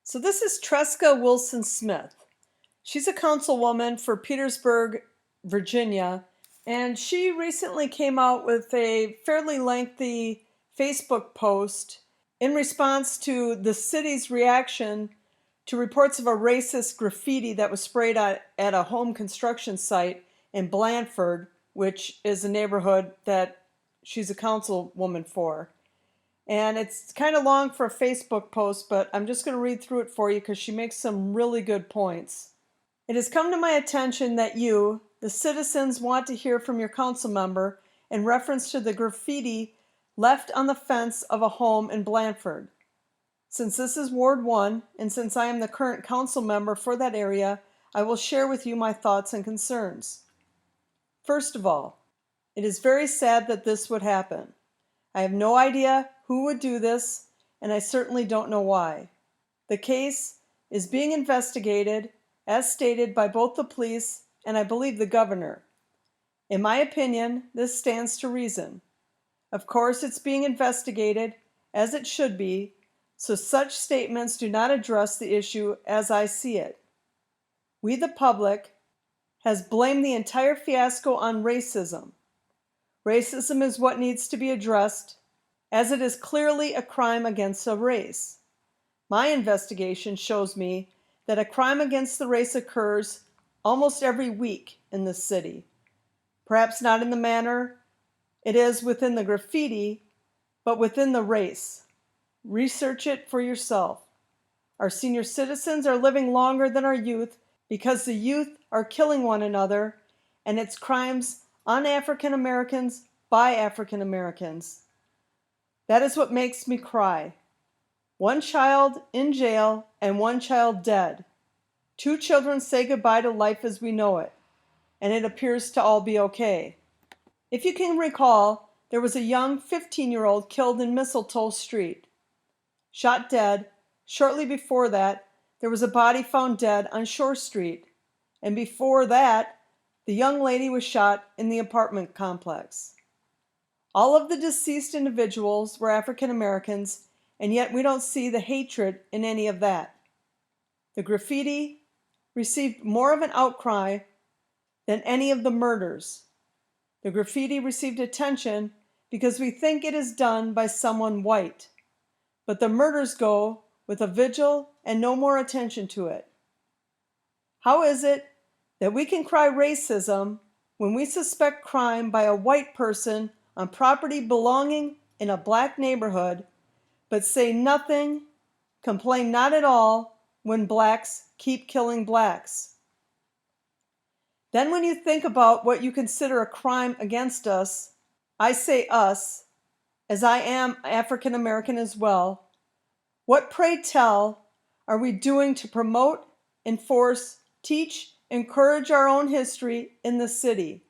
So this is Treska Wilson-Smith. She's a councilwoman for Petersburg, Virginia, and she recently came out with a fairly lengthy Facebook post in response to the city's reaction to reports of a racist graffiti that was sprayed at a home construction site in Blandford, which is a neighborhood that she's a councilwoman for. And it's kind of long for a Facebook post, but I'm just going to read through it for you because she makes some really good points. It has come to my attention that you, the citizens, want to hear from your council member in reference to the graffiti left on the fence of a home in Blandford. Since this is Ward 1, and since I am the current council member for that area, I will share with you my thoughts and concerns. First of all, it is very sad that this would happen. I have no idea who would do this, and I certainly don't know why. The case is being investigated, as stated by both the police and I believe the governor. In my opinion, this stands to reason. Of course, it's being investigated, as it should be, so such statements do not address the issue as I see it. We, the public, has blamed the entire fiasco on racism. Racism is what needs to be addressed, as it is clearly a crime against a race. My investigation shows me that a crime against the race occurs almost every week in this city. Perhaps not in the manner it is within the graffiti, but within the race. Research it for yourself. Our senior citizens are living longer than our youth because the youth are killing one another, and it's crimes on African Americans by African Americans. That is what makes me cry. One child in jail and one child dead. 2 children say goodbye to life as we know it, and it appears to all be okay. If you can recall, there was a young 15-year-old killed in Mistletoe Street, shot dead. Shortly before that, there was a body found dead on Shore Street, and before that, the young lady was shot in the apartment complex. All of the deceased individuals were African Americans, and yet we don't see the hatred in any of that. The graffiti received more of an outcry than any of the murders. The graffiti received attention because we think it is done by someone white, but the murders go with a vigil and no more attention to it. How is it that we can cry racism when we suspect crime by a white person on property belonging in a black neighborhood, but say nothing, complain not at all when blacks keep killing blacks? Then when you think about what you consider a crime against us, I say us, as I am African American as well, what, pray tell, are we doing to promote, enforce, teach, encourage our own history in the city?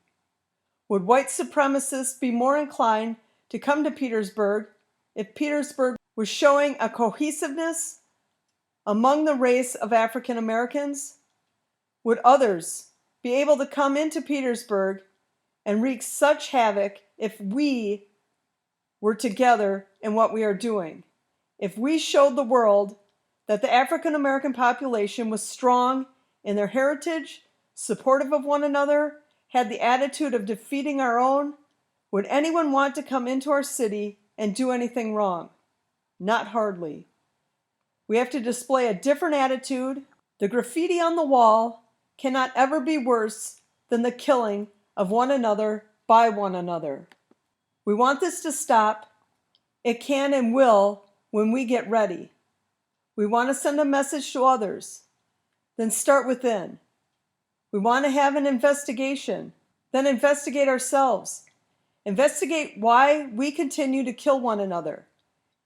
Would white supremacists be more inclined to come to Petersburg if Petersburg was showing a cohesiveness among the race of African Americans? Would others be able to come into Petersburg and wreak such havoc if we were together in what we are doing? If we showed the world that the African American population was strong in their heritage, supportive of one another, had the attitude of defeating our own, would anyone want to come into our city and do anything wrong? Not hardly. We have to display a different attitude. The graffiti on the wall cannot ever be worse than the killing of one another by one another. We want this to stop. It can and will when we get ready. We want to send a message to others. Then start within. We want to have an investigation. Then investigate ourselves. Investigate why we continue to kill one another.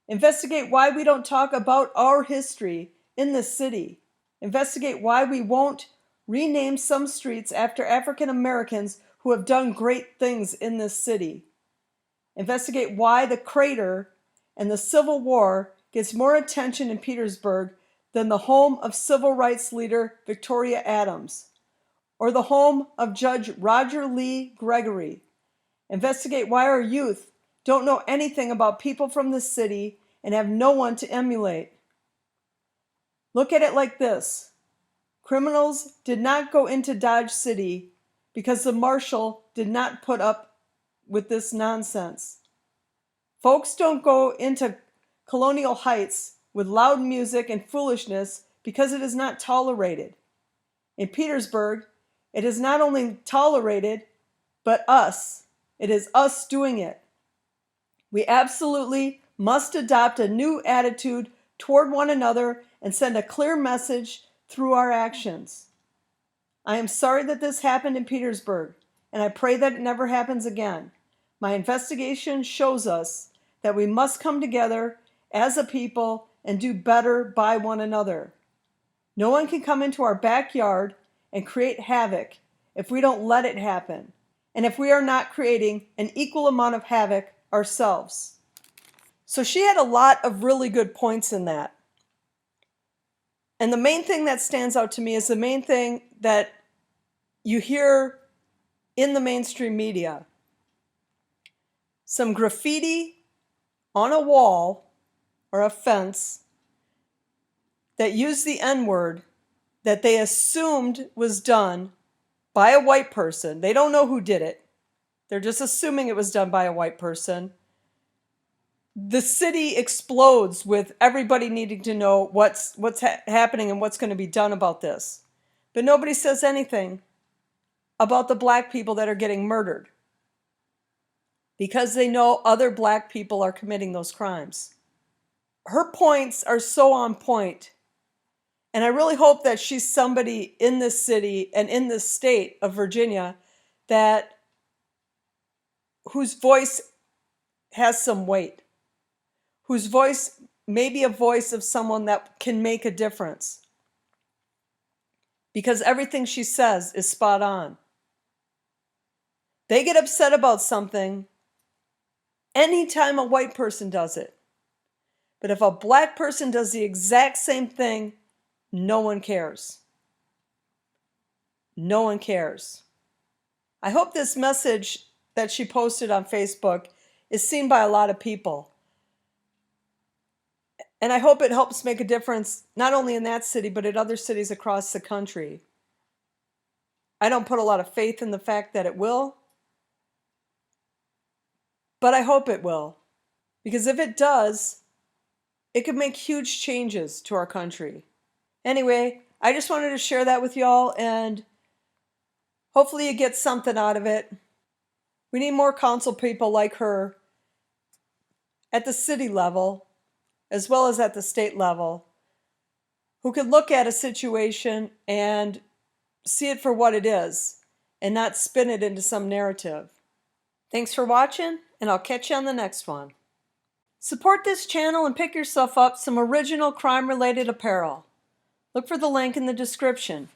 Investigate why we don't talk about our history in this city. Investigate why we won't rename some streets after African Americans who have done great things in this city. Investigate why the crater and the Civil War gets more attention in Petersburg than the home of civil rights leader Victoria Adams, or the home of Judge Roger Lee Gregory. Investigate why our youth don't know anything about people from the city, and have no one to emulate. Look at it like this. Criminals did not go into Dodge City because the marshal did not put up with this nonsense. Folks don't go into Colonial Heights with loud music and foolishness because it is not tolerated. In Petersburg, it is not only tolerated, but us. It is us doing it. We absolutely must adopt a new attitude toward one another and send a clear message through our actions. I am sorry that this happened in Petersburg, and I pray that it never happens again. My investigation shows us that we must come together as a people and do better by one another. No one can come into our backyard and create havoc if we don't let it happen, and if we are not creating an equal amount of havoc ourselves. So she had a lot of really good points in that. And the main thing that stands out to me is the main thing that you hear in the mainstream media. Some graffiti on a wall or a fence that used the N-word that they assumed was done by a white person. They don't know who did it. They're just assuming it was done by a white person. The city explodes with everybody needing to know what's happening and what's going to be done about this. But nobody says anything about the black people that are getting murdered because they know other black people are committing those crimes. Her points are so on point. And I really hope that she's somebody in this city and in this state of Virginia whose voice has some weight, whose voice may be a voice of someone that can make a difference. Because everything she says is spot on. They get upset about something anytime a white person does it. But if a black person does the exact same thing, no one cares. No one cares. I hope this message that she posted on Facebook is seen by a lot of people. And I hope it helps make a difference, not only in that city, but in other cities across the country. I don't put a lot of faith in the fact that it will, but I hope it will. Because if it does, it could make huge changes to our country. Anyway, I just wanted to share that with y'all, and hopefully you get something out of it. We need more council people like her at the city level, as well as at the state level, who can look at a situation and see it for what it is, and not spin it into some narrative. Thanks for watching, and I'll catch you on the next one. Support this channel and pick yourself up some original crime-related apparel. Look for the link in the description.